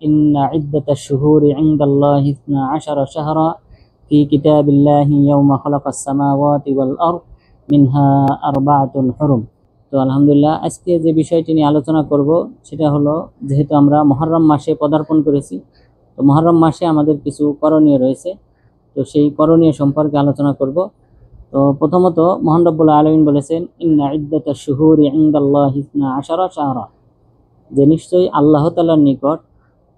ইন্না ইদ্দাতাশ শুহুরি ইনদাল্লাহি 12 শাহরা ফি কিতাবিল্লাহি ইয়াওমা খালাকাস সামাওয়াতি ওয়াল আরদ মিনহা আরবাআতুন হুরুম। তো আলহামদুলিল্লাহ, আজকে যে বিষয়টি নিয়ে আলোচনা করব সেটা হলো, যেহেতু আমরা মুহররম মাসে পদার্পণ করেছি, তো মুহররম মাসে আমাদের কিছু করণীয় রয়েছে। তো সেই করণীয় সম্পর্কে আলোচনা করব। তো প্রথমত মহান রব্বুল আলামিন বলেছেন, ইন্না ইদ্দাতাশ শুহুরি ইনদাল্লাহি 12 শাহরা, যে নিশ্চয়ই আল্লাহ তাআলার নিকট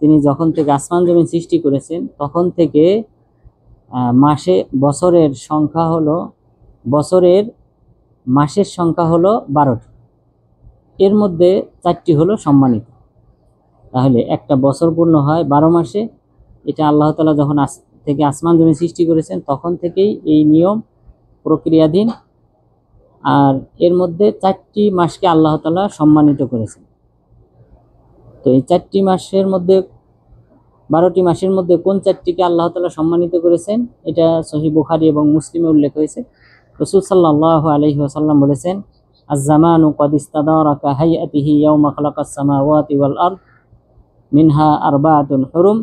তিনি যখন থেকে আসমান জমিন সৃষ্টি করেছেন তখন থেকে বছরের মাসের সংখ্যা হলো 12টি। এর মধ্যে 4টি হলো সম্মানিত। তাহলে একটা বছর পূর্ণ হয় 12 মাসে। এটা আল্লাহ তাআলা যখন থেকে আসমান জমিন সৃষ্টি করেছেন তখন থেকেই এই নিয়ম প্রক্রিয়াধীন। আর এর মধ্যে 4টি মাসকে আল্লাহ তাআলা সম্মানিত করেছেন। তো এই 4টি মাসের মধ্যে 12টি মাসের মধ্যে কোন 4টিকে আল্লাহ তাআলা সম্মানিত করেছেন, এটা সহিহ বুখারী এবং মুসলিমে উল্লেখ হয়েছে। রাসূল সাল্লাল্লাহু আলাইহি ওয়াসাল্লাম বলেছেন, আয-জামানু ক্বাদ ইস্তাদারা কা হাইয়াতিহি ইয়াওমা খালাকাস সামাওয়াতি ওয়াল আরদ মিনহা আরবাআতুন হুরুম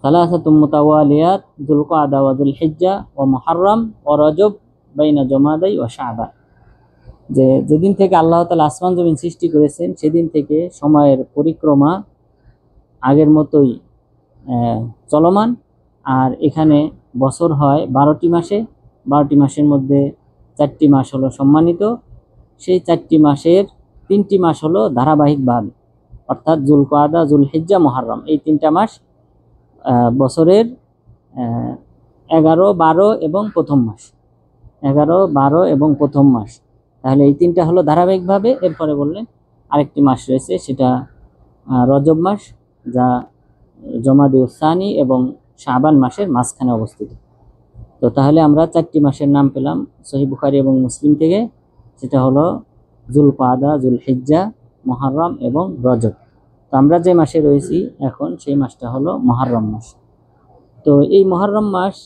সালাসাতুম মুতাওয়ালিয়াত যুলকাদা ওয়া যুলহিজ্জা ওয়া মুহররম ওয়া রজব বাইনা জুমাদাই ওয়া শাবান। যেদিন থেকে আল্লাহ তাআলা আসমান জমিন সৃষ্টি করেছেন সেদিন থেকে সময়ের পরিক্রমা আগের মতোই চলমান। আর এখানে বছর হয় 12টি মাসে। 12টি মাসের মধ্যে 4টি মাস হলো সম্মানিত। সেই 4টি মাসের 3টি মাস হলো ধারাবাহিকভাবে, অর্থাৎ যুলকাদা, যুলহিজ্জা, মুহররম, এই 3টা মাস বছরের 11, 12 এবং প্রথম মাস। 11, 12 এবং প্রথম মাস। তাহলে এই 3টা হলো ধারাবাহিকভাবে। এরপরে বললেন আরেকটি মাস রয়েছে, সেটা রজব মাস, যা জমাদিউস সানি এবং শাবান মাসের মাঝখানে অবস্থিত। তো তাহলে আমরা 4টি মাসের নাম পেলাম সহিহ বুখারী এবং মুসলিম থেকে। সেটা হলো যুলকাদা, যুলহিজ্জা, মুহররম এবং রজব। তো আমরা যে মাসে রয়েছি এখন, সেই মাসটা হলো মুহররম মাস। তো এই মুহররম মাস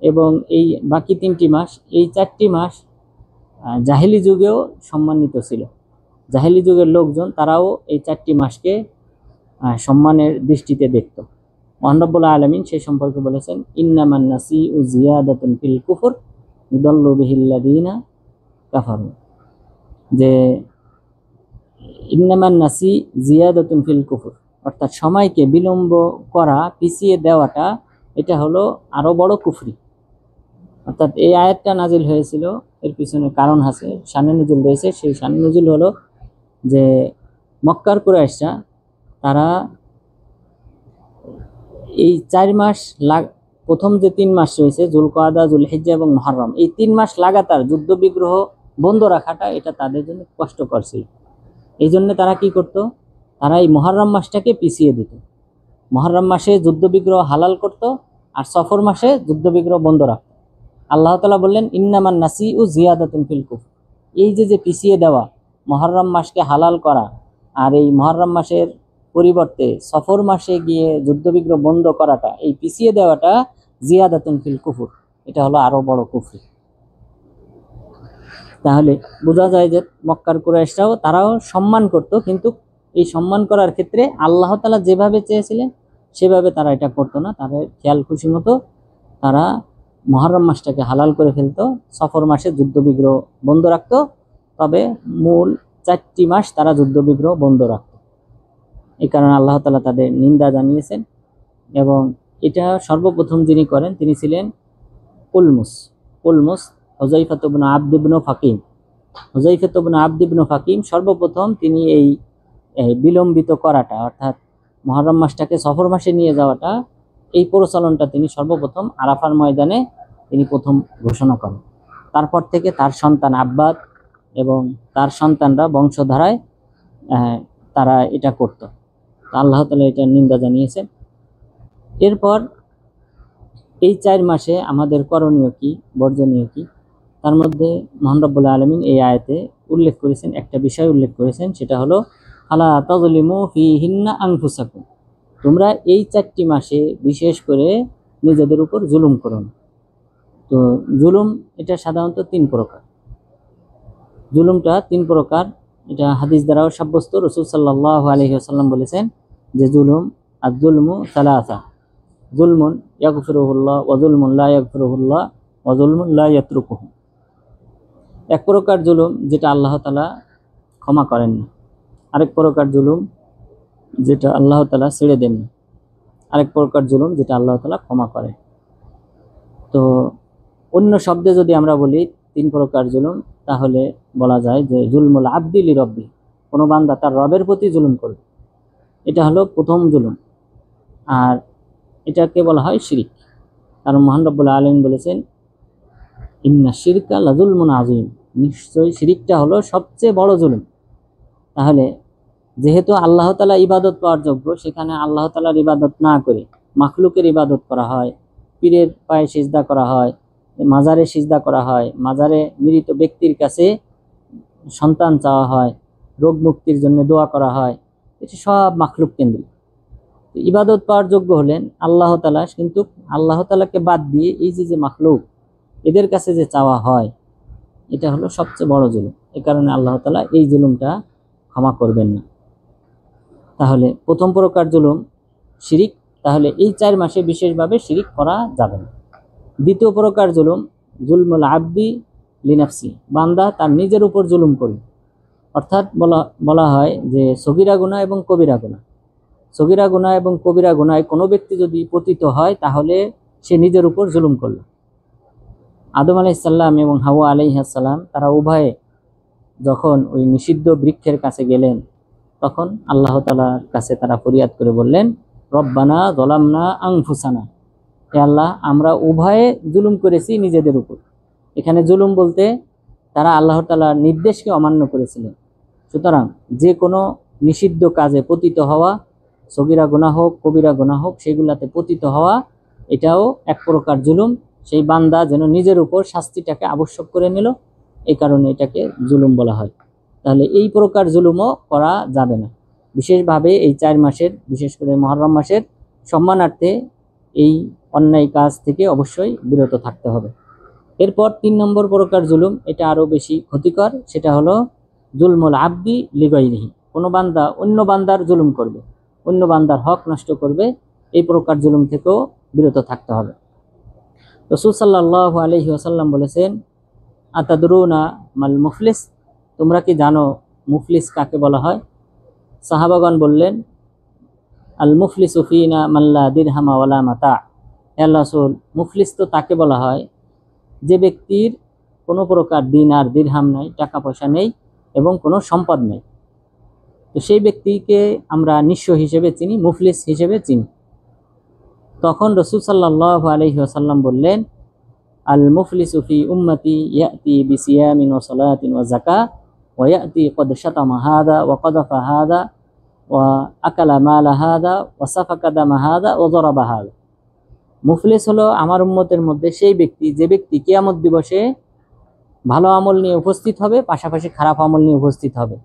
এবং এই বাকি 3টি মাস, এই 4টি মাস জাহেলি যুগেও সম্মানিত ছিল। জাহেলি যুগের লোকজন তারাও এই 4টি মাসকে সম্মানের দৃষ্টিতে দেখত। মহান রব্বুল আলামিন সেই সম্পর্কে বলেছেন, ইন্নামান নাসিউ জিয়াদাতুন ফিল কুফর ইউদাল্লু বিহিল্লাযিনা কাফারু, যে ইন্নামান নাসি জিয়াদাতুন ফিল কুফর, অর্থাৎ সময়কে বিলম্ব করা, পিছিয়ে দেওয়াটা, এটা হলো আরো বড় কুফরি। অর্থাৎ এই আয়াতটা নাজিল হয়েছিল, এর পিছনে কারণ আছে, শানে নুজুল রয়েছে। সেই শানে নুজুল হলো যে মক্কার কুরাইশরা তারা এই 4 মাস প্রথম যে 3 মাস রয়েছে যুলকাদা, যুলহিজ্জা এবং মুহররম, এই 3 মাস লাগাতার যুদ্ধ বিগ্রহ বন্ধ রাখাটা এটা তাদের জন্য কষ্টকর ছিল। এই জন্য তারা কি করত, তারা এই মুহররম মাসটাকে পিছিয়ে দিত। মুহররম মাসে যুদ্ধ বিগ্রহ হালাল করত, আর সফর মাসে যুদ্ধ বিগ্রহ বন্ধ রাখত। আল্লাহ তাআলা বললেন, ইন্নামান নাসিউ জিয়াদাতুন ফিল কুফর, এই যে পিছিয়ে দেওয়া, মুহররম মাসকে হালাল করা, আর এই মুহররম মাসের পরিবর্তে সফর মাসে গিয়ে যুদ্ধবিগ্রহ বন্ধ করাটা, এই পিছিয়ে দেওয়াটা জিয়াদাতুন ফিল কুফর, এটা হলো আরো বড় কুফরি। তাহলে বোঝা যায় যে মক্কার কুরাইশরাও তারাও সম্মান করত, কিন্তু এই সম্মান করার ক্ষেত্রে আল্লাহ তাআলা যেভাবে চেয়েছিলেন সেভাবে তারা এটা করতো না। তারা খেয়াল খুশি মতো তারা মুহররম মাসটাকে হালাল করে ফেলতো, সফর মাসে যুদ্ধবিগ্রহ বন্ধ রাখতো, তবে মূল 4টি মাস তারা যুদ্ধবিগ্রহ বন্ধ রাখত। এই কারণে আল্লাহ তাআলা তাদের নিন্দা জানিয়েছেন। এবং এটা সর্বপ্রথম যিনি করেন তিনি ছিলেন উলমুস হুযায়ফা ইবনে আবদ ইবনে ফাকিম। হুযায়ফা ইবনে আবদ ইবনে ফাকিম সর্বপ্রথম তিনি এই বিলম্বিত করাটা, অর্থাৎ মুহররম মাসটাকে সফর মাসে নিয়ে যাওয়াটা, এই প্রচলনটা তিনি সর্বপ্রথম আরাফার ময়দানে তিনি প্রথম ঘোষণা করেন। তারপর থেকে তার সন্তান আব্বাদ এবং তার সন্তানরা বংশধারায় তারা এটা করত। আল্লাহ তাআলা এটার নিন্দা জানিয়েছেন। এরপর এই 4 মাসে আমাদের করণীয় কি, বর্জনীয় কি, তার মধ্যে মহান রব্বুল আলামিন এই আয়াতে উল্লেখ করেছেন, একটা বিষয় উল্লেখ করেছেন, সেটা হলো ফালা তাযলিমু ফীহিন্না আনফুসাকুম, তোমরা এই 4টি মাসে বিশেষ করে নিজেদের উপর জুলুম করো না। তো জুলুম এটা সাধারণত 3 প্রকার। জুলুমটা 3 প্রকার, এটা হাদিস দ্বারাও সাব্যস্ত। রাসূল সাল্লাল্লাহু আলাইহি ওয়াসাল্লাম বলেছেন, যে জুলুম, আর জুলমু সালাসা, জুলমুন ইয়াগফিরুহুল্লাহ ওয়া জুলমুন লা ইয়াগফিরুহুল্লাহ ওয়া জুলমুন লা ইয়াতরুকুহু। এক প্রকার জুলুম যেটা আল্লাহ তাআলা ক্ষমা করেন না, আরেক প্রকার জুলুম যেটা আল্লাহ তাআলা ছেড়ে দেন না, আরেক প্রকার জুলুম যেটা আল্লাহ তাআলা ক্ষমা করে। তো অন্য শব্দে যদি আমরা বলি 3 প্রকার জুলুম, তাহলে বলা যায় যে জুলমুল আবদি লিরব্বি, কোনো বান্দা তার রবের প্রতি জুলুম করবে, এটা হলো প্রথম জুলুম। আর এটাকে বলা হয় শিরিক, কারণ মহান রব্বুল আলামিন বলেছেন ইন্না শিরকা লাযুলমুন আযীম, নিশ্চয়ই শিরিকটা হলো সবচেয়ে বড় জুলুম। তাহলে যেহেতু আল্লাহ তাআলা ইবাদত পাওয়ার যোগ্য, সেখানে আল্লাহ তাআলার ইবাদত না করে মাখলুকের ইবাদত করা হয়, পীরের পায়ে সিজদা করা হয়, মাজারে সিজদা করা হয়, মাজারে মৃত ব্যক্তির কাছে সন্তান চাওয়া হয়, রোগ মুক্তির জন্য দোয়া করা হয়, এটি সব মাখলুক কেন্দ্রিক। ইবাদত পাওয়ার যোগ্য হলেন আল্লাহ তাআলা, কিন্তু আল্লাহ তাআলাকে বাদ দিয়ে এই যে মাখলুক, এদের কাছে যে চাওয়া হয়, এটা হলো সবচেয়ে বড় জুলুম। এই কারণে আল্লাহ তাআলা এই জুলুমটা ক্ষমা করবেন না। তাহলে প্রথম প্রকার জুলুম শিরিক, তাহলে এই 4 মাসে বিশেষভাবে শিরিক করা যাবে না। দ্বিতীয় প্রকার জুলুম জুলমুল আবদি লিনাফসি, বান্দা তার নিজের উপর জুলুম করবে। অর্থাৎ বলা হয় যে সগীরা গুনাহ এবং কবিরা গুনাহ, সগীরা গুনাহ এবং কবিরা গুনাহে কোনো ব্যক্তি যদি পতিত হয়, তাহলে সে নিজের উপর জুলুম করল। আদম আলাইহিস সালাম এবং হাওয়া আলাইহিস সালাম, তারা উভয়ে যখন ওই নিষিদ্ধ বৃক্ষের কাছে গেলেন, তখন আল্লাহ তাআলার কাছে তারা ফরিয়াদ করে বললেন রব্বানা যালামনা আনফুসানা, হে আল্লাহ, আমরা উভয়ে জুলুম করেছি নিজেদের উপর। এখানে জুলুম বলতে তারা আল্লাহ তাআলার নির্দেশকে অমান্য করেছিলেন। সুতরাং যে কোনো নিষিদ্ধ কাজে পতিত হওয়া, সগীরা গুনাহ হোক কবিরা গুনাহ হোক, সেগুলাতে পতিত হওয়া, এটাও এক প্রকার জুলুম। সেই বান্দা যেন নিজের উপর শাস্তিটাকে আবশ্যক করে নিল, এই কারণে এটাকে জুলুম বলা হয়। তাহলে এই প্রকার জুলুমও করা যাবে না। বিশেষভাবে এই 4 মাসের, বিশেষ করে মুহররম মাসের সম্মানার্থে এই অন্যায় কাজ থেকে অবশ্যই বিরত থাকতে হবে। এরপর 3 নম্বর প্রকার জুলুম, এটা আরো বেশি ক্ষতিকর, সেটা হলো জুলমুল আবদি লিগাইরিহি, কোনো বান্দা অন্য বান্দার জুলুম করবে, অন্য বান্দার হক নষ্ট করবে, এই প্রকার জুলুম থেকেও বিরত থাকতে হবে। রাসূল সাল্লাল্লাহু আলাইহি ওয়াসাল্লাম বলেছেন আতাদরুনা মাল মুফলিস, তোমরা কি জানো মুফলিস কাকে বলা হয়? সাহাবাগণ বললেন আল মুফলিসু ফিনা মান লা দিরহাম ওয়ালা মাতা। হে আল্লাহ রাসূল, মুফলিস তো তাকে বলা হয় যে ব্যক্তির কোনো প্রকার দিনার দিরহাম নাই, টাকা পয়সা নেই এবং কোনো সম্পদ নেই। তো সেই ব্যক্তিকে আমরা নিঃস্ব হিসেবে চিনি, মুফলিস হিসেবে চিনি। তখন রাসূল সাল্লাল্লাহু আলাইহি ওয়াসাল্লাম বললেন আল মুফলিসু ফি উম্মতি ইয়াতি বিসিয়ামিন ওয়া সালাতিন ওয়া যাকাত ওয়া ইয়াতি ক্বাদ শাতামা হাদা ওয়া ক্বাদাফা হাদা ওয়া আকালা মালা হাদা ওয়া সাফাকা দামা হাদা ওয়া যারাবা হাদা। মুফলিস হলো আমার উম্মতের মধ্যে সেই ব্যক্তি, যে ব্যক্তি কিয়ামত দিবসে ভালো আমল নিয়ে উপস্থিত হবে, পাশাপাশি খারাপ আমল নিয়ে উপস্থিত হবে।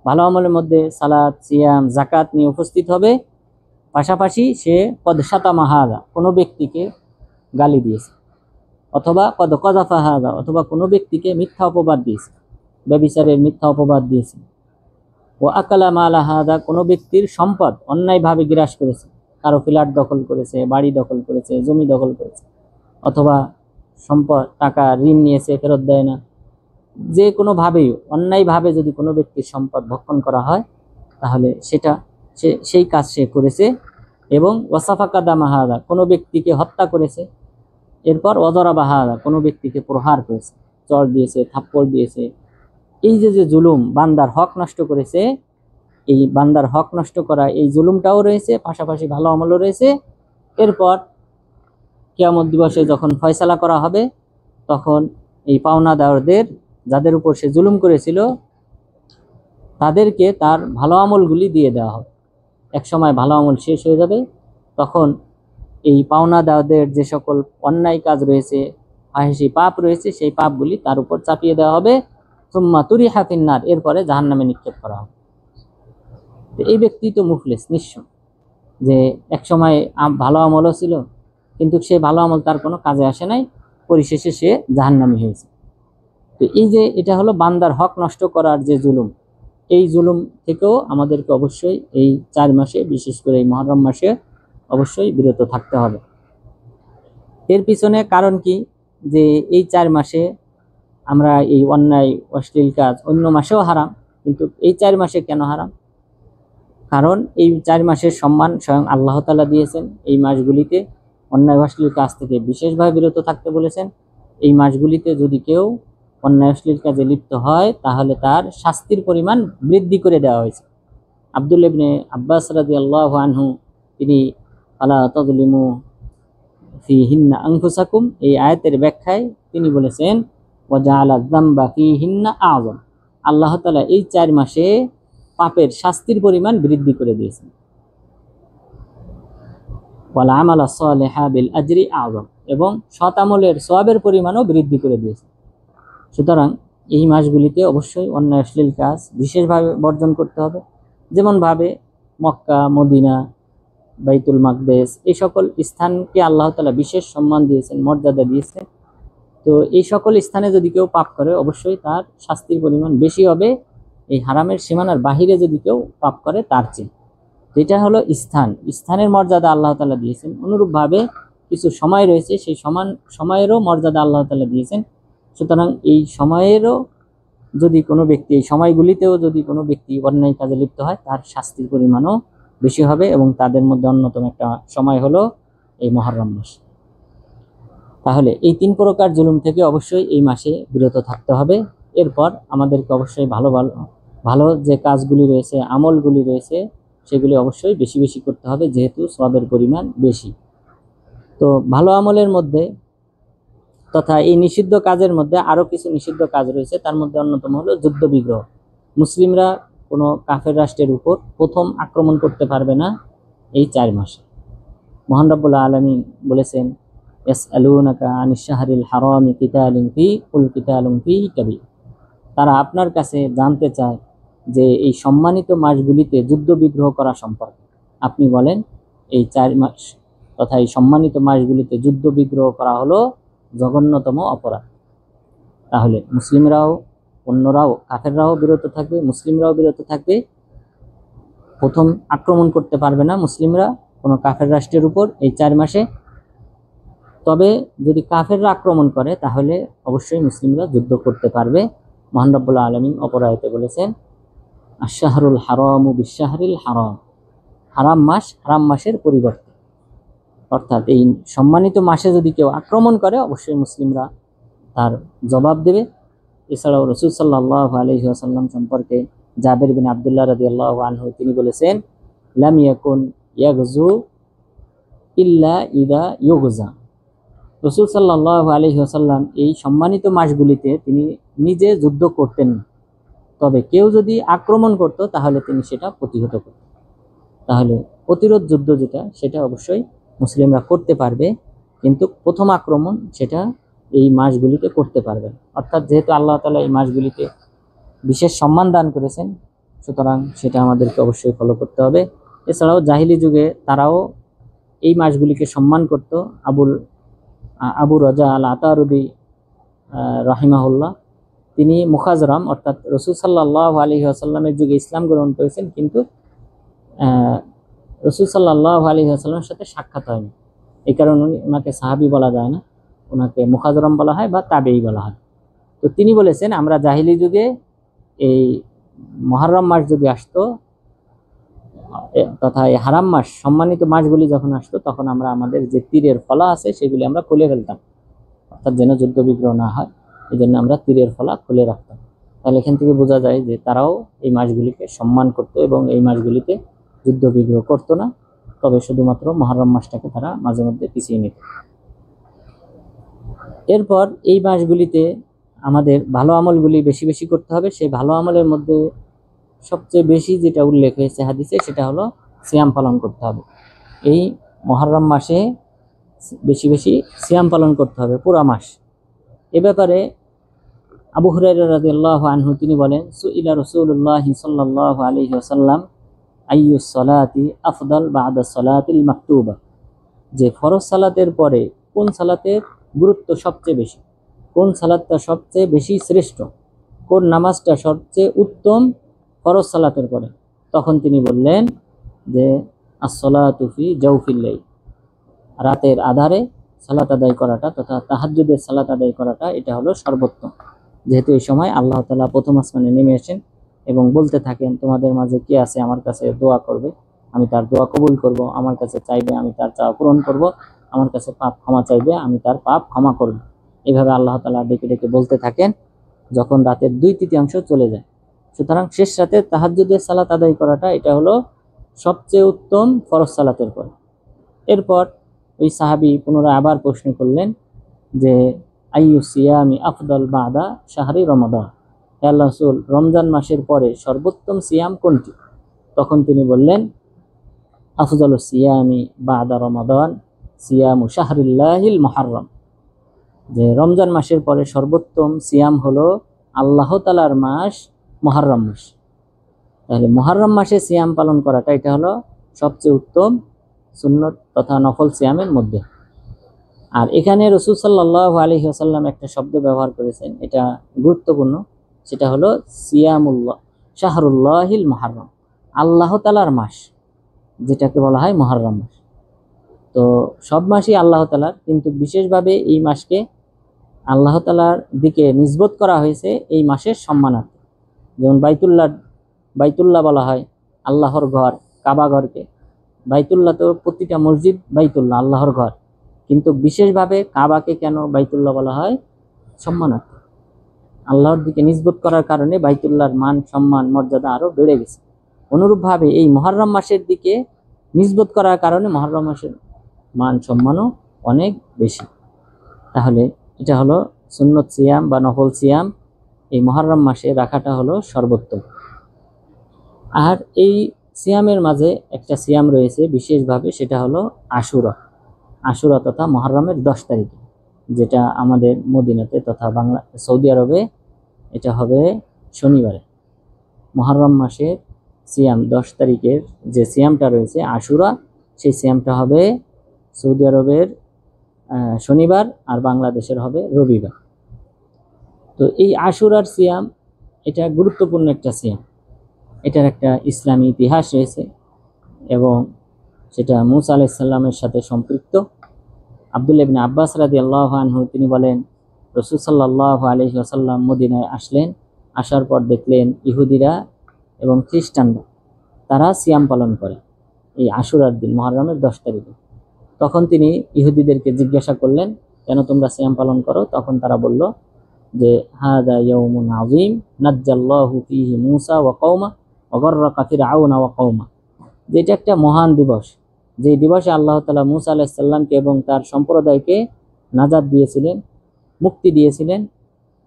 ভালো আমলের মধ্যে সালাত, সিয়াম, যাকাত নিয়ে উপস্থিত হবে, পাশাপাশি সে কদ শাতামা হাদা, কোনো ব্যক্তিকে গালি দিয়েছে, অথবা কদ কযাফা হাদা, অথবা কোনো ব্যক্তিকে মিথ্যা অপবাদ দিয়েছে, ব্যভিচারের মিথ্যা অপবাদ দিয়েছে। ও আকালা মালা হাদা, কোনো ব্যক্তির সম্পদ অন্যায়ভাবে গ্রাস করেছে, কারো ফ্ল্যাট দখল করেছে, বাড়ি দখল করেছে, জমি দখল করেছে, অথবা সম্পদ টাকা ঋণ নিয়েছে ফেরত দেয় না। যে কোনোভাবেই অন্যায়ভাবে যদি কোনো ব্যক্তির সম্পদ ভক্ষণ করা হয়, তাহলে সেটা সেই কাজ সে করেছে। এবং ওয়াসাফাকা দামা হাদা, কোনো ব্যক্তিকে হত্যা করেছে। এরপর ওয়াজারাবা হাদা, কোনো ব্যক্তিকে প্রহার করেছে, চড় দিয়েছে, থাপ্পড় দিয়েছে। এই যে জুলুম, বান্দার হক নষ্ট করেছে, এই বান্দার হক নষ্ট করা এই জুলুমটাও রয়েছে, পাশাপাশি ভালো আমলও রয়েছে। এরপর কিয়ামত দিবসে যখন ফয়সালা করা হবে, তখন এই পাওনাদারদের, যাদের উপর সে জুলুম করেছিল, তাদেরকে তার ভালো আমলগুলি দিয়ে দেওয়া হবে। এক সময় ভালো আমল শেষ হয়ে যাবে, তখন এই পাওনাদারদের যে সকল অন্যায় কাজ রয়েছে, ফাহিশি পাপ রয়েছে, সেই পাপগুলি তার উপর চাপিয়ে দেওয়া হবে। সুম্মা তুরিহা ফিন্নার, এরপরে জাহান্নামে নিক্ষেপ করা হবে। এই ব্যক্তি তো মুফলিস, নিঃস্ব, যে এক সময় ভালো আমলও ছিল, কিন্তু সে ভালো আমল তার কোনো কাজে আসে নাই, পরিশেষে সে জাহান্নামী হয়েছে। তো এই যে এটা হলো বান্দার হক নষ্ট করার যে জুলুম, এই জুলুম থেকেও আমাদেরকে অবশ্যই এই 4 মাসে, বিশেষ করে এই মুহররম মাসে অবশ্যই বিরত থাকতে হবে। এর পিছনে কারণ কি, যে এই 4 মাসে আমরা এই অন্যায় অশ্লীল কাজ অন্য মাসেও হারাম, কিন্তু এই 4 মাসে কেন হারাম? কারণ এই 4 মাসের সম্মান স্বয়ং আল্লাহ তাআলা দিয়েছেন। এই মাসগুলিতে অন্যায় অশ্লীল কাজ থেকে বিশেষভাবে বিরত থাকতে বলেছেন। এই মাসগুলিতে যদি কেউ অন্যায় অশ্লীল কাজে লিপ্ত হয় তাহলে তার শাস্তির পরিমাণ বৃদ্ধি করে দেওয়া হয়েছে। আব্দুল্লাহ ইবনে আব্বাস রাদিয়াল্লাহু আনহু তিনি আলা তাযলিমু ফিহিন্না আনফুসাকুম, এই আয়াতের ব্যাখ্যায় তিনি বলেছেন ওয়া জাআলা যামবা ফিহিন্না আযম, আল্লাহ তাআলা এই 4 মাসে পাপের শাস্তির পরিমাণ বৃদ্ধি করে দিয়েছেন। ওয়াল আমালা সালিহা বিল আজরি আযম, এবং সৎ আমলের সওয়াবের পরিমাণও বৃদ্ধি করে দিয়েছেন। সুতরাং এই মাসগুলিতে অবশ্যই অন্যায় অশ্লীল কাজ বিশেষভাবে বর্জন করতে হবে। যেমনভাবে মক্কা, মদিনা, বাইতুল মাকদেস এই সকল স্থানকে আল্লাহ তাআলা বিশেষ সম্মান দিয়েছেন, মর্যাদা দিয়েছেন। তো এই সকল স্থানে যদি কেউ পাপ করে অবশ্যই তার শাস্তির পরিমাণ বেশি হবে এই হারামের সীমানার বাহিরে যদি কেউ পাপ করে তার চেয়ে। যেটা হলো স্থানের মর্যাদা আল্লাহ তাআলা দিয়েছেন। অনুরূপভাবে কিছু সময় রয়েছে, সেই সময়েরও মর্যাদা আল্লাহ তাআলা দিয়েছেন। সুতরাং এই সময়েরও যদি কোনো ব্যক্তি, এই সময়গুলিতেও যদি কোনো ব্যক্তি অন্যায় কাজে লিপ্ত হয় তার শাস্তির পরিমাণও বেশি হবে, এবং তাদের মধ্যে অন্যতম একটা সময় হলো এই মুহররম মাস। তাহলে এই 3 প্রকার জুলুম থেকে অবশ্যই এই মাসে বিরত থাকতে হবে। এরপর আমাদেরকে অবশ্যই ভালো যে কাজগুলি রয়েছে, আমলগুলি রয়েছে, সেগুলি অবশ্যই বেশি বেশি করতে হবে, যেহেতু সওয়াবের পরিমাণ বেশি। তো ভালো আমলের মধ্যে তথা এই নিষিদ্ধ কাজের মধ্যে আরো কিছু নিষিদ্ধ কাজ রয়েছে। তার মধ্যে অন্যতম হলো যুদ্ধ বিগ্রহ। মুসলিমরা কোনো কাফের রাষ্ট্রের উপর প্রথম আক্রমণ করতে পারবে না এই 4 মাসে। মহান রব্বুল আলামিন বলেছেন ইয়াসআলুনাকা আনিশ শাহরিল হারামি কিতালিন ফি কুল কিতালুন ফি কাবীর, তারা আপনার কাছে জানতে চায় যে এই সম্মানিত মাসগুলিতে যুদ্ধ বিগ্রহ করা সম্পর্কে। আপনি বলেন এই 4 মাস তথা এই সম্মানিত মাসগুলিতে যুদ্ধ বিগ্রহ করা হলো জঘন্যতম অপরাধ। তাহলে মুসলিমরাও, অন্যরাও, কাফেররাও বিরত থাকবে, মুসলিমরাও বিরত থাকবে। প্রথম আক্রমণ করতে পারবে না মুসলিমরা কোনো কাফের রাষ্ট্রের উপর এই 4 মাসে। তবে যদি কাফেররা আক্রমণ করে তাহলে অবশ্যই মুসলিমরা যুদ্ধ করতে পারবে। মহান রব্বুল আলামিন অপর আয়াতে বলেছেন আশ-শাহরুল হারামু বিশ-শাহরিল হারাম, হারাম মাসের পরিবর্তে। অর্থাৎ এই সম্মানিত মাসে যদি কেউ আক্রমণ করে অবশ্যই মুসলিমরা তার জবাব দেবে। এছাড়াও রাসূল সাল্লাল্লাহু আলাইহি ওয়াসাল্লাম সম্পর্কে জাবের বিন আব্দুল্লাহ রাদিয়াল্লাহু আনহু তিনি বলেছেন লাম ইয়াকুন ইয়াগজু ইল্লা ইদা ইউগজা। রাসূল সাল্লাল্লাহু আলাইহি ওয়াসাল্লাম এই সম্মানিত মাসগুলিতে তিনি নিজে যুদ্ধ করতেন না, তবে কেউ যদি আক্রমণ করত তাহলে তিনি সেটা প্রতিহত করতেন। তাহলে প্রতিরোধ যুদ্ধ যেটা, সেটা অবশ্যই মুসলিমরা করতে পারবে, কিন্তু প্রথম আক্রমণ সেটা এই মাসগুলিতে করতে পারবে না। অর্থাৎ যেহেতু আল্লাহ তাআলা এই মাসগুলিতে বিশেষ সম্মান দান করেছেন, সুতরাং সেটা আমাদেরকে অবশ্যই ফলো করতে হবে। এছাড়াও জাহিলি যুগে তারাও এই মাসগুলিকে সম্মান করত। আবু রাজা আল আতারুদি রাহিমাহুল্লাহ তিনি মুখাজরাম অর্থাৎ রাসূল সাল্লাল্লাহু আলাইহি ওয়াসাল্লামের যুগে ইসলাম গ্রহণ করেছেন, কিন্তু রাসূল সাল্লাল্লাহু আলাইহি ওয়াসাল্লামের সাথে সাক্ষাৎ হয়নি। এই কারণে ওনাকে সাহাবী বলা যায় না, ওনাকে মুখাজরাম বলা হয় বা তাবেঈ বলা হয়। তো তিনি বলেছেন আমরা জাহিলি যুগে এই মুহররম মাস যদি আসতো তথা এই হারাম মাস, সম্মানিত মাসগুলি যখন আসতো, তখন আমরা আমাদের যে তীরের ফলা আছে সেগুলি আমরা খুলে ফেলতাম, অর্থাৎ যেন যুদ্ধ বিগ্রহ না হয় এই জন্য আমরা তীরের ফলা খুলে রাখতাম। তাহলে এখান থেকে বোঝা যায় যে তারাও এই মাসগুলিকে সম্মান করত এবং এই মাসগুলিতে যুদ্ধ বিগ্রহ করতো না, তবে শুধুমাত্র মুহররম মাসটাকে তারা মাঝে মধ্যে পিছিয়ে নিত। এরপর এই মাসগুলিতে আমাদের ভালো আমলগুলি বেশি বেশি করতে হবে। সেই ভালো আমলের মধ্যে সবচেয়ে বেশি যেটা উল্লেখ হয়েছে হাদিসে সেটা হলো সিয়াম পালন করতে হবে। এই মুহররম মাসে বেশি বেশি সিয়াম পালন করতে হবে পুরা মাস। এ ব্যাপারে আবু হুরায়রা রাদিয়াল্লাহু আনহু তিনি বলেন সুইলা রাসূলুল্লাহ সাল্লাল্লাহু আলাইহি ওয়াসাল্লাম আইয়ুস সালাতি আফদাল বা'দা সালাতিল মাকতুবা, যে ফরজ সালাতের পরে কোন সালাতের গুরুত্ব সবচেয়ে বেশি, কোন সালাতটা সবচেয়ে বেশি শ্রেষ্ঠ, কোন নামাজটা সবচেয়ে উত্তম ফরজ সালাতের পরে, তখন তিনি বললেন যে আসসালাতু ফি জাওফিল লাইল, রাতের আধারে সালাত আদায় করাটা তথা তাহাজ্জুদের সালাত আদায় করাটা এটা হলো সর্বোত্তম। যেহেতু এই সময় আল্লাহ তাআলা প্রথম আসমানে নেমে আসেন এবং বলতে থাকেন, তোমাদের মাঝে কে আছে আমার কাছে দোয়া করবে, আমি তার দোয়া কবুল করব, আমার কাছে চাইবে আমি তার চাওয়া পূরণ করব, আমার কাছে পাপ ক্ষমা চাইবে আমি তার পাপ ক্ষমা করব। এইভাবে আল্লাহ তাআলা ডেকে ডেকে বলতে থাকেন যখন রাতের 2/3 চলে যায়। সুতরাং শেষ রাতে তাহাজ্জুদের সালাত আদায় করাটা এটা হলো সবচেয়ে উত্তম ফরজ সালাতের পর। এরপর ওই সাহাবী পুনরায় আবার প্রশ্ন করলেন যে আইয়ু সিয়ামি আফদল বাদা শাহরি রমাদান, হে আল্লাহ রাসূল, রমজান মাসের পরে সর্বোত্তম সিয়াম কোনটি? তখন তিনি বললেন আফদলুস সিয়ামি বাদা রমাদান সিয়ামু শাহরিল্লাহিল মুহাররম, যে রমজান মাসের পরে সর্বোত্তম সিয়াম হলো আল্লাহ তাআলার মাস মুহররম মাস। তাহলে মুহররম মাসে সিয়াম পালন করাটা এটা হলো সবচেয়ে উত্তম সুন্নত তথা নফল সিয়ামের মধ্যে। আর এখানে রাসূল সাল্লাল্লাহু আলাইহি ওয়াসাল্লাম একটা শব্দ ব্যবহার করেছেন, এটা গুরুত্বপূর্ণ, সেটা হলো সিয়ামুল্লাহ শাহরুল্লাহিল মুহররম, আল্লাহ তাআলার মাস, যেটাকে বলা হয় মুহররম মাস। তো সব মাসই আল্লাহ তাআলার, কিন্তু বিশেষভাবে এই মাসকে আল্লাহ তাআলার দিকে নিসবত করা হয়েছে এই মাসের সম্মানার্থে। যেমন বাইতুল্লাহ বলা হয় আল্লাহর ঘর, কাবা ঘরকে। বাইতুল্লাহ তো প্রতিটা মসজিদ বাইতুল্লাহ, আল্লাহর ঘর, কিন্তু বিশেষভাবে কাবাকে কেন বাইতুল্লাহ বলা হয়? সম্মানার্থে, আল্লাহর দিকে নিসবত করার কারণে বাইতুল্লাহর মান সম্মান মর্যাদা আরো বেড়ে গেছে। অনুরূপভাবে এই মুহররম মাসের দিকে নিসবত করার কারণে মুহররম মাসের মান সম্মানও অনেক বেশি। তাহলে এটা হলো সুন্নত সিয়াম বা নফল সিয়াম, এই মুহররম মাসে রাখাটা হলো সর্বোত্তম। আর এই সিয়ামের মাঝে একটা সিয়াম রয়েছে বিশেষভাবে, সেটা হলো আশুরা তথা মুহররমের 10 তারিখে, যেটা আমাদের মদিনাতে তথা সৌদি আরবে এটা হবে শনিবারে। মুহররম মাসের সিয়াম 10 তারিখের যে সিয়ামটা রয়েছে আশুরা, সেই সিয়ামটা হবে সৌদি আরবের শনিবার আর বাংলাদেশের হবে রবিবার। তো এই আশুরার সিয়াম এটা গুরুত্বপূর্ণ একটা সিয়াম, এটার একটা ইসলামী ইতিহাস রয়েছে এবং সেটা মুসা আলাইহিস সালামের সাথে সম্পৃক্ত। আব্দুল্লাহ ইবনে আব্বাস রাদিয়াল্লাহু আনহু তিনি বলেন, রাসূল সাল্লাল্লাহু আলাইহি ওয়াসাল্লাম মদিনায় আসলেন, আসার পর দেখলেন ইহুদিরা এবং খ্রিস্টানরা তারা সিয়াম পালন করে এই আশুরার দিন মুহররমের 10 তারিখে। তখন তিনি ইহুদিদেরকে জিজ্ঞাসা করলেন, কেন তোমরা সিয়াম পালন করো? তখন তারা বলল যে হাদা ইয়াউমুন আযীম নাজ্জাল্লাহু ফীহি মূসা ওয়া কওমা ওয়া গররাকা ফিরআউনা ওয়া কওমা, যে এটা একটা মহান দিবস, যে দিবসে আল্লাহ তাআলা মূসা আলাইহিস সালামকে এবং তার সম্প্রদায়কে নাজাত দিয়েছিলেন, মুক্তি দিয়েছিলেন,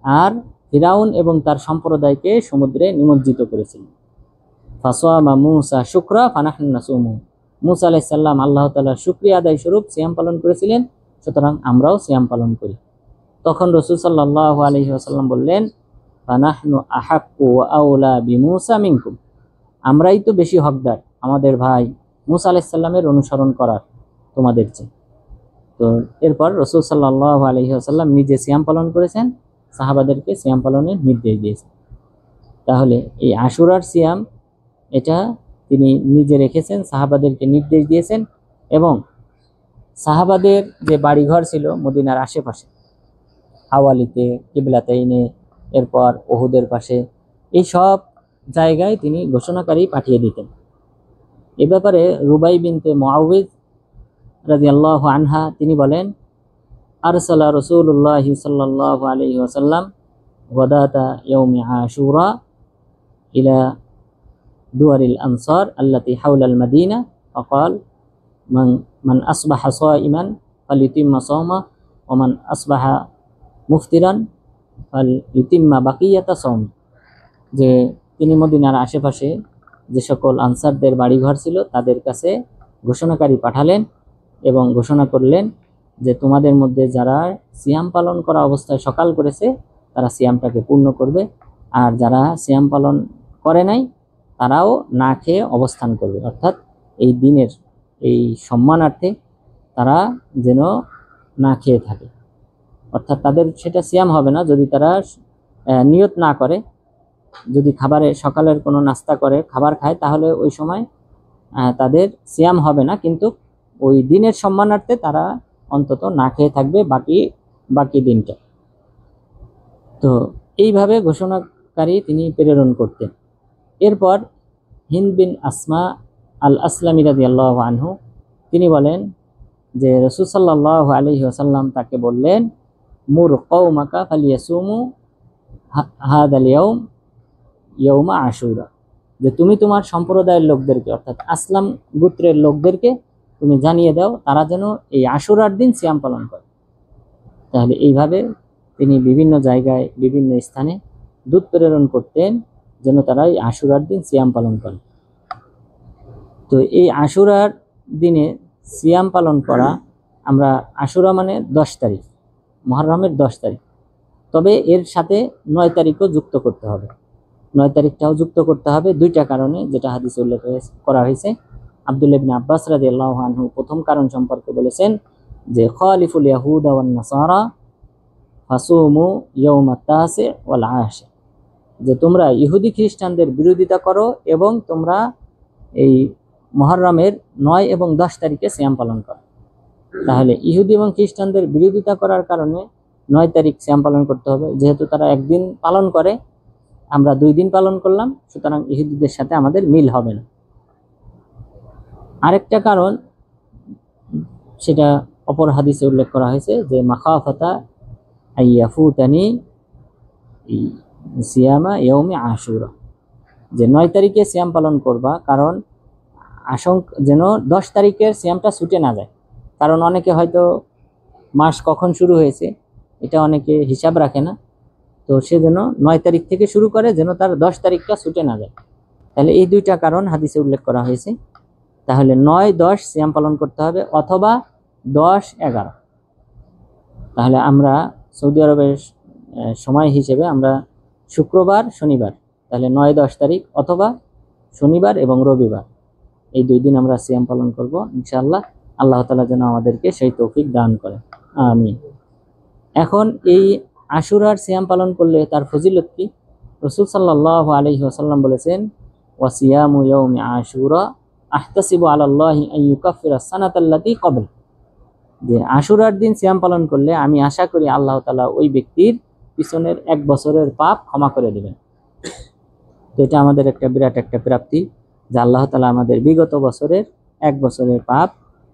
আর ফিরাউন এবং তার সম্প্রদায়কে সমুদ্রে নিমজ্জিত করেছিলেন। ফাসামা মূসা শুকরা ফানাহনু নাসুমু, মূসা আলাইহিস সালাম আল্লাহ তাআলার শুকরিয়া আদায় স্বরূপ সিয়াম পালন করেছিলেন, সুতরাং আমরাও সিয়াম পালন করি। তখন রাসূল সাল্লাল্লাহু আলাইহি ওয়াসাল্লাম বললেন, ফানাহনু আহাক্কু ওয়া আওলা বিমূসা মিনকুম, আমরাই তো বেশি হকদার আমাদের ভাই মূসা আলাইহিস সালামের অনুসরণ করার তোমাদের চেয়ে। তো এরপর রাসূল সাল্লাল্লাহু আলাইহি ওয়াসাল্লাম নিজে সিয়াম পালন করেছেন, সাহাবাদেরকে সিয়াম পালনের নির্দেশ দিয়েছেন। তাহলে এই আশুরার সিয়াম এটা তিনি নিজে রেখেছেন, সাহাবাদেরকে নির্দেশ দিয়েছেন, এবং সাহাবাদের যে বাড়িঘর ছিল মদিনার আশেপাশে, হাওয়ালিতে, কিবলাতাইনে, এরপর উহুদের পাশে, এই সব জায়গায় তিনি ঘোষণাকারী পাঠিয়ে দিতেন। এ ব্যাপারে রুবাই বিনতে মুআউযিজ রাদিয়াল্লাহু আনহা তিনি বলেন, আরসালা রাসূলুল্লাহি সাল্লাল্লাহু আলাইহি ওয়াসাল্লাম গাদাতা ইয়াউমি আশুরা ইলা দুয়ারিল আনসার আল্লাতী হাওলাল মাদিনা ফাকাল মান আসবাহা সাইমান ফালিউতিম্মা সাওমা ওয়া মান আসবাহা মুফতিরান ফালিউতিম্মা বাকিয়াতা সাওম, যে তিনি মদিনার আশেপাশে যে সকল আনসারদের বাড়িঘর ছিল তাদের কাছে ঘোষণাকারী পাঠালেন এবং ঘোষণা করলেন যে তোমাদের মধ্যে যারা সিয়াম পালন করা অবস্থায় সকাল করেছে তারা সিয়ামটাকে পূর্ণ করবে, আর যারা সিয়াম পালন করে নাই তারাও না খেয়ে অবস্থান করবে, অর্থাৎ এই দিনের এই সম্মানার্থে তারা যেন না খেয়ে থাকে। অর্থাৎ তাদের সেটা সিয়াম হবে না যদি তারা নিয়ত না করে, যদি সকালের কোনো নাস্তা করে খাবার খায় তাহলে ওই সময় তাদের সিয়াম হবে না, কিন্তু ওই দিনের সম্মানার্থে তারা অন্তত না খেয়ে থাকবে বাকি দিনটা। তো এইভাবে ঘোষণাকারী তিনি প্রেরণ করতেন। এরপর হিন্দ বিন আসমা আল আসলামী রাদিয়াল্লাহু আনহু তিনি বলেন যে রাসূল সাল্লাল্লাহু আলাইহি ওয়াসাল্লাম তাকে বললেন, মুর কওমাকা ফালিয়াসুমু হাদাল ইয়াউম ইয়াউমা আশুরা, যে তুমি তোমার সম্প্রদায়ের লোকদেরকে অর্থাৎ আসলাম গোত্রের লোকদেরকে তুমি জানিয়ে দাও তারা যেন এই আশুরার দিন সিয়াম পালন করে। তাহলে এইভাবে তিনি বিভিন্ন জায়গায় বিভিন্ন স্থানে দূত প্রেরণ করতেন যেন তারা এই আশুরার দিন সিয়াম পালন করে। তো এই আশুরার দিনে সিয়াম পালন করা, আমরা আশুরা মানে 10 তারিখ, মুহররমের 10 তারিখ, তবে এর সাথে 9 তারিখও যুক্ত করতে হবে। 9 তারিখটাও যুক্ত করতে হবে দুইটা কারণে, যেটা হাদিসে উল্লেখ করা হয়েছে। আব্দুল্লাহ ইবনে আব্বাস রাদিয়াল্লাহু আনহু প্রথম কারণ সম্পর্কে বলেছেন যে খালিফুল ইয়াহুদা ওয়ান নাসারা ফাসুমু ইয়াউমাত তাসি ওয়াল আশি, যে তোমরা ইহুদি খ্রিস্টানদের বিরোধিতা করো এবং তোমরা এই মুহররমের 9 এবং 10 তারিখে সিয়াম পালন করো। তাহলে ইহুদি এবং খ্রিস্টানদের বিরোধিতা করার কারণে 9 তারিখ সিয়াম পালন করতে হবে, যেহেতু তারা একদিন পালন করে, আমরা 2 দিন পালন করলাম, সুতরাং ইহুদিদের সাথে আমাদের মিল হবে না। আরেকটা কারণ, সেটা অপর হাদিসে উল্লেখ করা হয়েছে যে মাখাফাতা আইয়াফুতানি সিয়ামা ইয়াউমি আশুরা, যে 9 তারিখে সিয়াম পালন করবা, কারণ যেন 10 তারিখের সিয়ামটা ছুটে না যায়। কারণ অনেকে হয়তো মাস কখন শুরু হয়েছে এটা অনেকে হিসাব রাখে না, তো সে যেন 9 তারিখ থেকে শুরু করে, যেন তার 10 তারিখটা ছুটে না যায়। তাহলে এই দুইটা কারণ হাদিসে উল্লেখ করা হয়েছে। তাহলে 9-10 সিয়াম পালন করতে হবে, অথবা 10-11। তাহলে আমরা সৌদি আরবের সময় হিসেবে আমরা শুক্রবার শনিবার, তাহলে 9-10 তারিখ, অথবা শনিবার এবং রবিবার, এই 2 দিন আমরা সিয়াম পালন করব ইনশাআল্লাহ। আল্লাহ তাআলা যেন আমাদেরকে সেই তৌফিক দান করেন, আমিন। এখন এই আশুরার সিয়াম পালন করলে তার ফজিলত কি? রাসূল সাল্লাল্লাহু আলাইহি ওয়াসাল্লাম বলেছেন, ওয়া সিয়ামু ইয়াউমি আশুরা আহতাসিবু আলাল্লাহি আন ইউকাফিরা সানাতাল্লাতী ক্বাবল, যে আশুরার দিন সিয়াম পালন করলে আমি আশা করি আল্লাহ তাআলা ওই ব্যক্তির পিছনের 1 বছরের পাপ ক্ষমা করে দিবেন। তো এটা আমাদের একটা বিরাট একটা প্রাপ্তি যে আল্লাহ তাআলা আমাদের বিগত বছরের 1 বছরের পাপ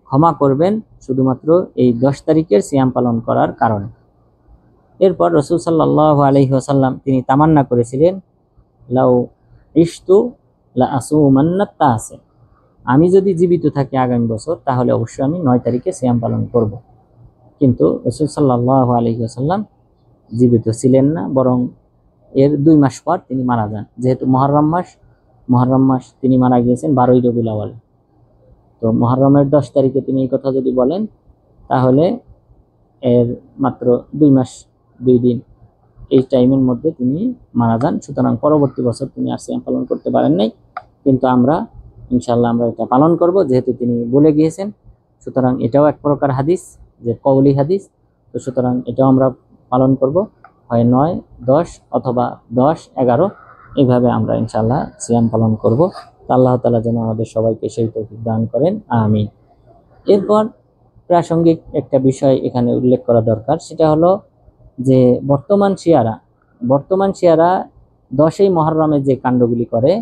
ক্ষমা করবেন শুধুমাত্র এই 10 তারিখের সিয়াম পালন করার কারণে। এরপর রাসূল সাল্লাল্লাহু আলাইহি ওয়াসাল্লাম তিনি তামান্না করেছিলেন, লাউ ইশতু লা আসুমান্না তাসি, আমি যদি জীবিত থাকি আগামী বছর তাহলে অবশ্যই আমি 9 তারিখে সিয়াম পালন করব। কিন্তু রাসূল সাল্লাল্লাহু আলাইহি ওয়াসাল্লাম জীবিত ছিলেন না, বরং এর 2 মাস পর তিনি মারা যান। যেহেতু মুহররম মাস তিনি মারা গিয়েছেন 12ই রবিউল আউয়াল। তো মুহররমের 10 তারিখে তিনি এই কথা যদি বলেন তাহলে এর মাত্র 2 মাস 2 দিন, এই টাইমের মধ্যে তিনি মারা যান। সুতরাং পরবর্তী বছর তিনি আর সিয়াম পালন করতে পারেন নাই, কিন্তু আমরা ইনশাআল্লাহ আমরা এটা পালন করব, যেহেতু তিনি বলে গিয়েছেন। সুতরাং এটাও এক প্রকার হাদিস, যে কওলি হাদিস। তো সুতরাং এটাও আমরা পালন করব, হয় 9-10 অথবা 10-11, এইভাবে আমরা ইনশাআল্লাহ সিয়াম পালন করব। আল্লাহ তাআলা যেন আমাদের সবাইকে সেই তৌফিক দান করেন, আমিন। এরপর প্রাসঙ্গিক একটা বিষয় এখানে উল্লেখ করা দরকার, সেটা হলো যে বর্তমান শিয়ারা 10ই মুহররমে যে কাণ্ডগুলি করে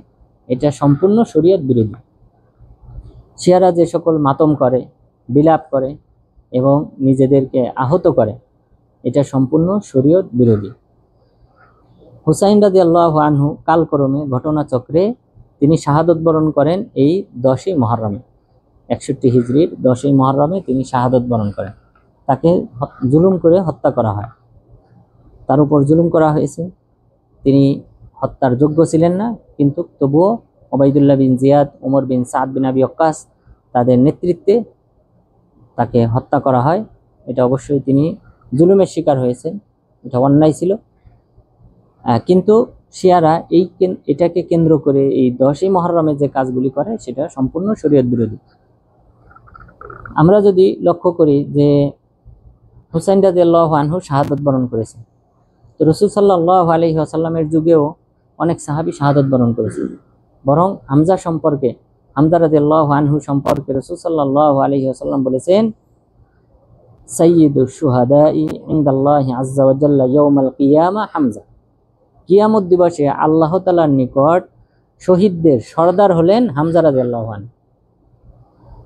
এটা সম্পূর্ণ শরীয়ত বিরোধী। শিয়ারা যে সকল মাতম করে, বিলাপ করে এবং নিজেদেরকে আহত করে, এটা সম্পূর্ণ শরীয়ত বিরোধী। হুসাইন রাদিয়াল্লাহু আনহু কালক্রমে ঘটনাচক্রে তিনি শাহাদত বরণ করেন এই 10ই মুহররমে, 61 হিজরির 10ই মুহররমে তিনি শাহাদত বরণ করেন। তাকে জুলুম করে হত্যা করা হয়, তার উপর জুলুম করা হয়েছে। তিনি হত্যার যোগ্য ছিলেন না, কিন্তু তবুও ওবাইদুল্লাহ বিন জিয়াদ, ওমর বিন সাদ বিন আবি ওয়াক্কাস তাদের নেতৃত্বে তাকে হত্যা করা হয়। এটা অবশ্যই তিনি জুলুমের শিকার হয়েছেন, এটা অন্যায় ছিল। কিন্তু শিয়ারা এটাকে কেন্দ্র করে এই 10ই মুহররমে যে কাজগুলি করে সেটা সম্পূর্ণ শরীয়ত বিরোধী। আমরা যদি লক্ষ্য করি যে হুসাইন রাদিয়াল্লাহু আনহু শাহাদাত বরণ করেছেন, তো রাসূল সাল্লাল্লাহু আলাইহি ওয়াসাল্লামের যুগেও অনেক সাহাবী শাহাদাত বরণ করেছে। বরং হামজা সম্পর্কে, হামজা রাদিয়াল্লাহু আনহু সম্পর্কে রাসূল সাল্লাল্লাহু আলাইহি ওয়াসাল্লাম বলেছেন, সাইয়্যিদুশ শুহাদাই ইনদাল্লাহি আযজা ওয়া জাল্লা ইয়াউমাল কিয়ামা হামজা। কিয়ামত দিবসে আল্লাহ তাআলার নিকট শহীদদের সর্দার হলেন হামজা রাদিয়াল্লাহু আনহু।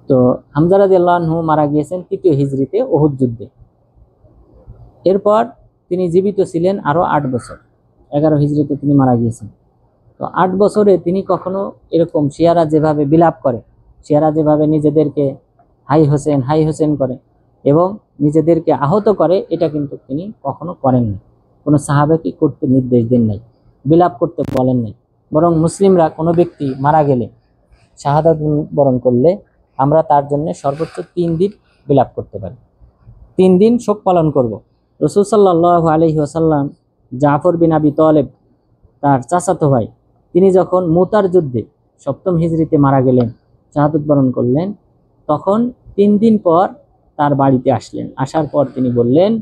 তো হামজা রাদিয়াল্লাহু আনহু মারা গিয়েছেন 3য় হিজরিতে উহুদ যুদ্ধে। এরপর তিনি জীবিত ছিলেন আরো 8 বছর, 11 হিজরিতে তিনি মারা গিয়েছেন। তো 8 বছরে তিনি কখনো এরকম শিয়ারা যেভাবে বিলাপ করে, শিয়ারা যেভাবে নিজেদেরকে হাই হোসেন করে এবং নিজেদেরকে আহত করে, এটা কিন্তু তিনি কখনো করেননি। কোনো সাহাবাকে করতে নির্দেশ দেন নাই, বিলাপ করতে বলেন নাই। বরং মুসলিমরা কোনো ব্যক্তি মারা গেলে, শাহাদাত বরণ করলে, আমরা তার জন্য সর্বোচ্চ 3 দিন বিলাপ করতে পারি, 3 দিন শোক পালন করব। রাসূল সাল্লাল্লাহু আলাইহি ওয়াসাল্লাম জাফর বিন আবি তালেব, তার চাচাতো ভাই, তিনি যখন মুতার যুদ্ধে 7ম হিজরিতে মারা গেলেন, শাহাদাত বরণ করলেন, তখন 3 দিন পর তার বাড়িতে আসলেন। আসার পর তিনি বললেন,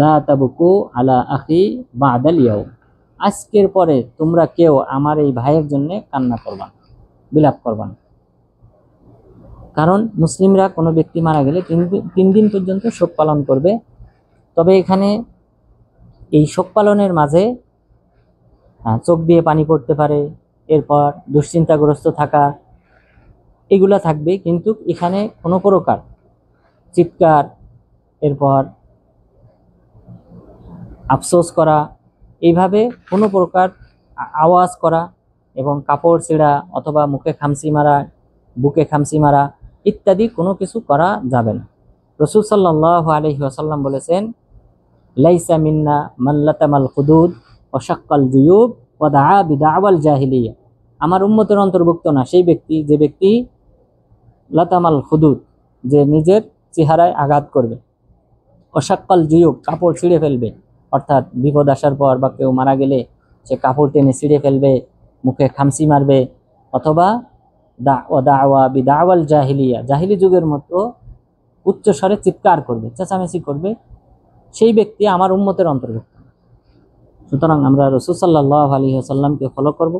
লা তাবকু আলা আখি বাদাল ইয়াউম, আজকের পরে তোমরা কেউ আমার এই ভাইয়ের জন্য কান্না করবা না, বিলাপ করবা না। কারণ মুসলিমরা কোনো ব্যক্তি মারা গেলে 3 দিন পর্যন্ত শোক পালন করবে। তবে এখানে এই শোক পালনের মাঝে চোখ দিয়ে পানি পড়তে পারে, এরপর দুশ্চিন্তাগ্রস্ত থাকা, এগুলা থাকবে। কিন্তু এখানে কোনো প্রকার চিৎকার, এরপর আফসোস করা, এইভাবে কোনো প্রকার আওয়াজ করা এবং কাপড় ছেঁড়া অথবা মুখে খামচি মারা, বুকে খামচি মারা ইত্যাদি কোনো কিছু করা যাবে না। রাসূল সাল্লাল্লাহু আলাইহি ওয়াসাল্লাম বলেছেন, লাইসা মিন্না মান লাতামাল খুদুদ ওয়া শাক্কাল জুয়ুব ওয়া দাআ বিদাওয়াল জাহিলিয়া, আমার উম্মতের অন্তর্ভুক্ত না সেই ব্যক্তি যে ব্যক্তি লাতামাল খুদুদ, যে নিজের চেহারায় আঘাত করবে, ওয়া শাক্কাল জুয়ুব, কাপড় ছিঁড়ে ফেলবে, অর্থাৎ বিপদ আসার পর বা কেউ মারা গেলে সে কাপড় টেনে ছিঁড়ে ফেলবে, মুখে খামচি মারবে, অথবা দাওয়া বিদাওয়াল জাহিলিয়া, জাহিলি যুগের মতো উচ্চ স্বরে চিৎকার করবে, চেঁচামেচি করবে, সেই ব্যক্তি আমার উম্মতের অন্তর্ভুক্ত। সুতরাং আমরা রাসূল সাল্লাল্লাহু আলাইহি ওয়াসাল্লামকে ফলো করব।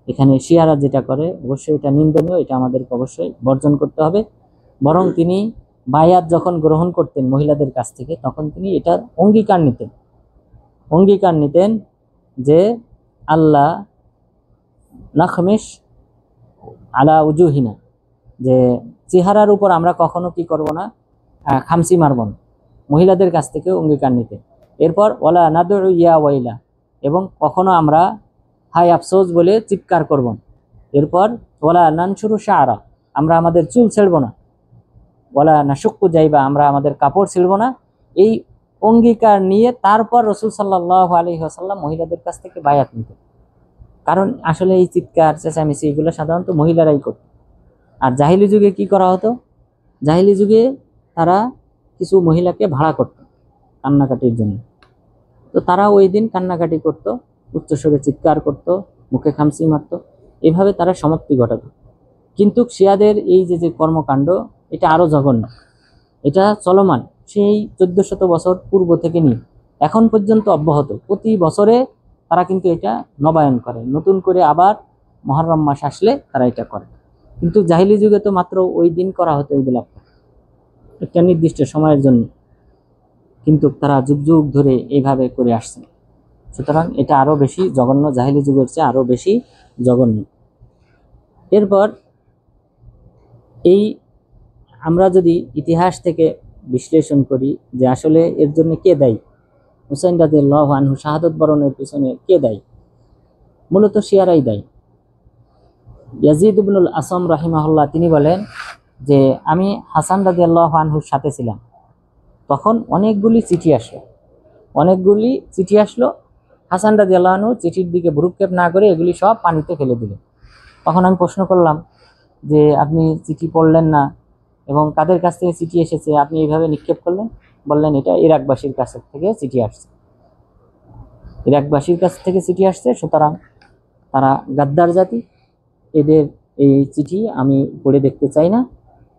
এখানে শিয়ারা যেটা করে অবশ্যই এটা নিন্দনীয়, এটা আমাদেরকে অবশ্যই বর্জন করতে হবে। বরং তিনি বায়াত যখন গ্রহণ করতেন মহিলাদের কাছ থেকে, তখন তিনি এটার অঙ্গীকার নিতেন যে আল্লাহ নাখমিশ আলা উজুহিনা, যে চেহারার উপর আমরা কখনো কি করব না, খামচি মারব না, মহিলাদের কাছ থেকে অঙ্গীকার নিতেন। এরপর ওয়ালা নাদউ ইয়া ওয়াইলা, এবং কখনো আমরা হাই আফসোস বলে চিৎকার করব না। এরপর ওয়ালা নানশুরু শাআরা, আমরা আমাদের চুল ছেড়ব না, ওয়ালা নাশুক্কু জাইবা, আমরা আমাদের কাপড় ছিঁড়ব না। এই অঙ্গীকার নিয়ে তারপর রাসূল সাল্লাল্লাহু আলাইহি ওয়াসাল্লাম মহিলাদের কাছ থেকে বায়াত নিতেন। কারণ আসলে এই চিৎকার চেঁচামেচি এগুলো সাধারণত মহিলারাই করত। আর জাহিলি যুগে কি করা হতো, জাহিলি যুগে তারা কিছু মহিলাকে ভাড়া করত কান্নাকাটির জন্য। তো তারা ওই দিন কান্নাকাটি করত, উচ্চস্বরে চিৎকার করত, মুখে খামচি মারত, এভাবে তারা সমাপ্তি ঘটাতো। কিন্তু শিয়াদের এই যে কর্মকাণ্ড, এটা আরো জঘন্য, এটা চলমান সেই 1400 বছর পূর্ব থেকে নিয়ে এখন পর্যন্ত অব্যাহত। প্রতি বছরে তারা কিন্তু এটা নবায়ন করে, নতুন করে আবার মুহররম মাস আসলে তারা এটা করে। কিন্তু জাহিলি যুগে তো মাত্র ওই দিন করা হতো এগুলা, একটা নির্দিষ্ট সময়ের জন্য, কিন্তু তারা যুগ যুগ ধরে এইভাবে করে আসছে। সুতরাং এটা আরো বেশি জঘন্য, জাহিলি যুগের চেয়ে আরো বেশি জঘন্য। এরপর এই আমরা যদি ইতিহাস থেকে বিশ্লেষণ করি যে আসলে এর জন্য কে দায়ী, হুসাইন রাদিয়াল্লাহু আনহু শাহাদাত বরণের পিছনে কে দায়ী, মূলত শিয়ারাই দায়ী। ইয়াজিদ ইবনুল আসম রাহিমাহুল্লাহ তিনি বলেন যে আমি হাসান রাদিয়াল্লাহু আনহুর সাথে ছিলাম, তখন অনেকগুলি চিঠি আসলো। হাসান রাদিয়াল্লাহু আনহু চিঠির দিকে ভ্রুক্ষেপ না করে এগুলি সব পানিতে ফেলে দিলেন। তখন আমি প্রশ্ন করলাম যে আপনি চিঠি পড়লেন না এবং কাদের কাছ থেকে চিঠি এসেছে আপনি এইভাবে নিক্ষেপ করলেন? বললেন এটা ইরাকবাসীর কাছ থেকে চিঠি আসছে, ইরাকবাসীর কাছ থেকে চিঠি আসছে, সুতরাং তারা গাদ্দার জাতি, এদের এই চিঠি আমি পড়ে দেখতে চাই না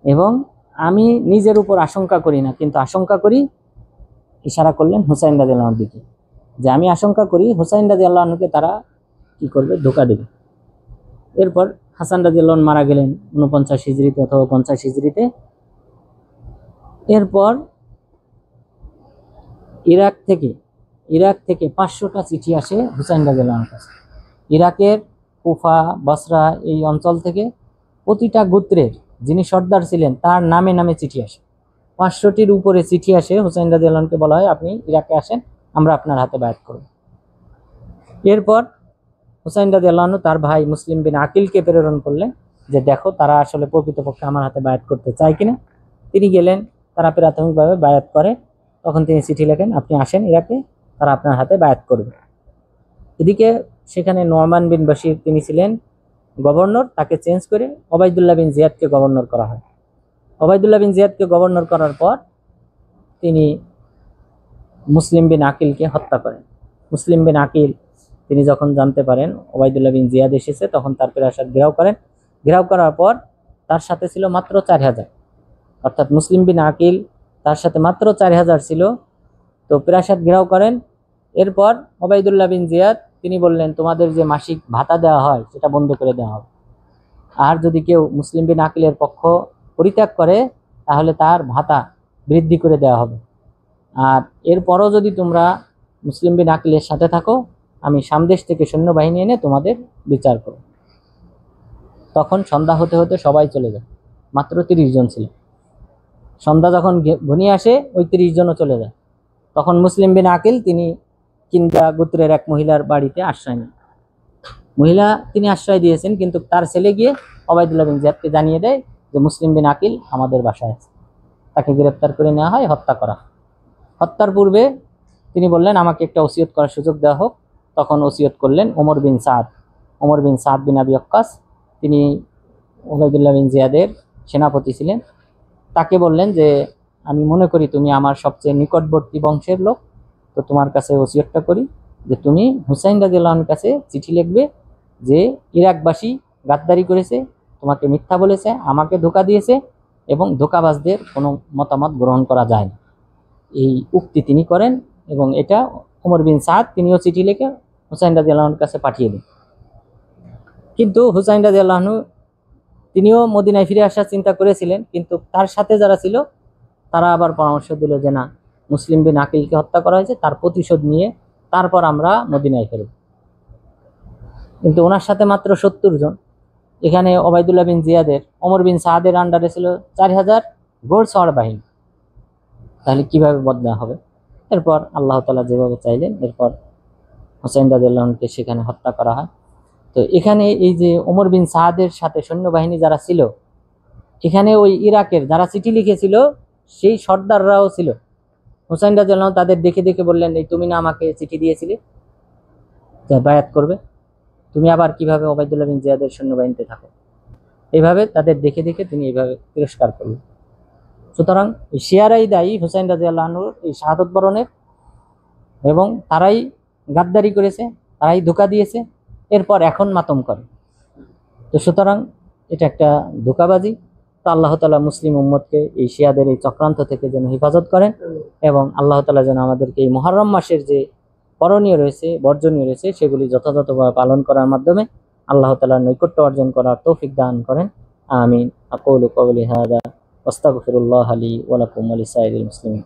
এবং আমি নিজের উপর আশঙ্কা করি না, কিন্তু আশঙ্কা করি, ইশারা করলেন হুসাইন রাদিয়াল্লাহু আনহুর দিকে, যে আমি আশঙ্কা করি হুসাইন রাদিয়াল্লাহু আনহুকে তারা কি করবে, ধোঁকা দেবে। এরপর হাসান রাদিয়াল্লাহু আনহু মারা গেলেন 49 হিজরিতে অথবা 50 হিজরিতে। এরপর ইরাক থেকে 500টা চিঠি আসে হুসাইন রাদিয়াল্লাহু আনহুর কাছে। ইরাকের কুফা, বসরা এই অঞ্চল থেকে প্রতিটা গোত্রের যিনি সর্দার ছিলেন তার নামে নামে চিঠি আসে। 500টির উপরে চিঠি আসে। হুসাইন রাদিয়াল্লাহু আনহুকে বলা হয় আপনি ইরাকে আসেন, আমরা আপনার হাতে বায়াত করব। এরপর হুসাইন রাদিয়াল্লাহু আনহু তার ভাই মুসলিম বিন আকিলকে প্রেরণ করলেন যে দেখো তারা আসলে প্রকৃতপক্ষে আমার হাতে বায়াত করতে চায় কিনা। তিনি গেলেন, তারা প্রাথমিকভাবে বায়াত করে। তখন তিনি চিঠি লেখেন আপনি আসেন ইরাকে, তারা আপনার হাতে বায়াত করবে। এদিকে সেখানে নোমান বিন বশির তিনি ছিলেন গভর্নর, তাকে চেঞ্জ করে ওবায়দুল্লাহ বিন জিয়াদকে গভর্নর করা হয়। ওবায়দুল্লাহ বিন জিয়াদকে গভর্নর করার পর তিনি মুসলিম বিন আকিলকে হত্যা করেন। মুসলিম বিন আকিল তিনি যখন জানতে পারেন ওবায়দুল্লাহ বিন জিয়াদ এসেছে, তখন তার প্রাসাদ ঘেরাও করেন। ঘেরাও করার পর তার সাথে ছিল মাত্র 4000, অর্থাৎ মুসলিম বিন আকিল তার সাথে মাত্র 4000 ছিল। তো প্রাসাদ ঘেরাও করেন। এরপর ওবায়দুল্লাহ বিন জিয়াদ তিনি বললেন তোমাদের যে মাসিক ভাতা দেওয়া হয় সেটা বন্ধ করে দেওয়া হবে, আর যদি কেউ মুসলিম বিন আকিলের পক্ষ পরিত্যাগ করে তাহলে তার ভাতা বৃদ্ধি করে দেওয়া হবে, আর এরপরও যদি তোমরা মুসলিম বিন আকিলের সাথে থাকো আমি সামদেশ থেকে সৈন্যবাহিনী এনে তোমাদের বিচার করব। তখন সন্ধ্যা হতে হতে সবাই চলে যায়, মাত্র 30 জন ছিল। সন্ধ্যা যখন ঘনিয়ে আসে ওই 30 জনও চলে যায়। তখন মুসলিম বিন আকিল তিনি কিন্দা গোত্রের এক মহিলার বাড়িতে আশ্রয় নেন। মহিলা তিনি আশ্রয় দিয়েছেন, কিন্তু তার ছেলে গিয়ে ওবায়দুল্লাহ বিন জিয়াদকে জানিয়ে দেয় যে মুসলিম বিন আকিল আমাদের বাসায় আছে। তাকে গ্রেপ্তার করে নেওয়া হয়, হত্যা করা হয়। হত্যার পূর্বে তিনি বললেন আমাকে একটা ওসিয়ত করার সুযোগ দেওয়া হোক। তখন ওসিয়ত করলেন ওমর বিন সাদ বিন আবি ওয়াক্কাস, তিনি ওবায়দুল্লাহ বিন জিয়াদের সেনাপতি ছিলেন। তাকে বললেন যে আমি মনে করি তুমি আমার সবচেয়ে নিকটবর্তী বংশের লোক, তো তোমার কাছে ওসিয়তটা করি যে তুমি হুসাইন রাদিয়াল্লাহু আনহুর কাছে চিঠি লিখবে যে ইরাকবাসী গাদ্দারি করেছে, তোমাকে মিথ্যা বলেছে, আমাকে ধোঁকা দিয়েছে এবং ধোঁকাবাজদের কোনো মতামত গ্রহণ করা যায় না। এই উক্তি তিনি করেন এবং এটা ওমর বিন সাদ তিনিও চিঠি লিখে হুসাইন রাদিয়াল্লাহু আনহুর কাছে পাঠিয়ে দেন। কিন্তু হুসাইন রাদিয়াল্লাহু আনহু তিনিও মদিনায় ফিরে আসার চিন্তা করেছিলেন, কিন্তু তার সাথে যারা ছিল তারা আবার পরামর্শ দিল যে না, মুসলিম বিন আকিলকে হত্যা করা হয়েছে, তার প্রতিশোধ নিয়ে তারপর আমরা মদিনায় ফিরব। কিন্তু ওনার সাথে মাত্র 70 জন। এখানে ওবায়দুল্লাহ বিন জিয়াদের, ওমর বিন সাদের আন্ডারে ছিল 4000 ঘোড়সওয়ার বাহিনী, তাহলে কিভাবে বদলা হবে? এরপর আল্লাহ তাআলা যেভাবে চাইলেন এরপর হুসাইন রাদিয়াল্লাহু আনহুকে সেখানে হত্যা করা হয়। তো এখানে এই যে ওমর বিন সাদের সাথে সৈন্যবাহিনী যারা ছিল, এখানে ওই ইরাকের যারা চিঠি লিখেছিল সেই সর্দাররাও ছিল। হুসাইন রাদিয়াল্লাহু আনহু তাদের দেখে দেখে বললেন এই তুমি না আমাকে চিঠি দিয়েছিলে যে বায়াত করবে, তুমি আবার কিভাবে ওবায়দুল্লাহ বিন জিয়াদের সৈন্যবাহিনীতে থাকো? এইভাবে তাদের দেখে দেখে তিনি এইভাবে তিরস্কার করলেন। সুতরাং শিয়ারাই দায়ী হুসাইন রাদিয়াল্লাহু আনহুর এই শাহাদত বরণের, এবং তারাই গাদ্দারি করেছে, তারাই ধোঁকা দিয়েছে, এরপর এখন মাতম করে। তো সুতরাং এটা একটা ধোঁকাবাজি। তো আল্লাহ তাআলা মুসলিম উম্মতকে এই শিয়াদের এই চক্রান্ত থেকে যেন হেফাজত করেন, এবং আল্লাহ তাআলা যেন আমাদেরকে এই মুহররম মাসের যে করণীয় রয়েছে, বর্জনীয় রয়েছে, সেগুলি যথাযথভাবে পালন করার মাধ্যমে আল্লাহ তাআলার নৈকট্য অর্জন করার তৌফিক দান করেন। আমিন। আকুলু কওলি হাযা ওয়াস্তাগফিরুল্লাহ লি ওয়া লাকুম ওয়া লিসাইরিল মুসলিমিন।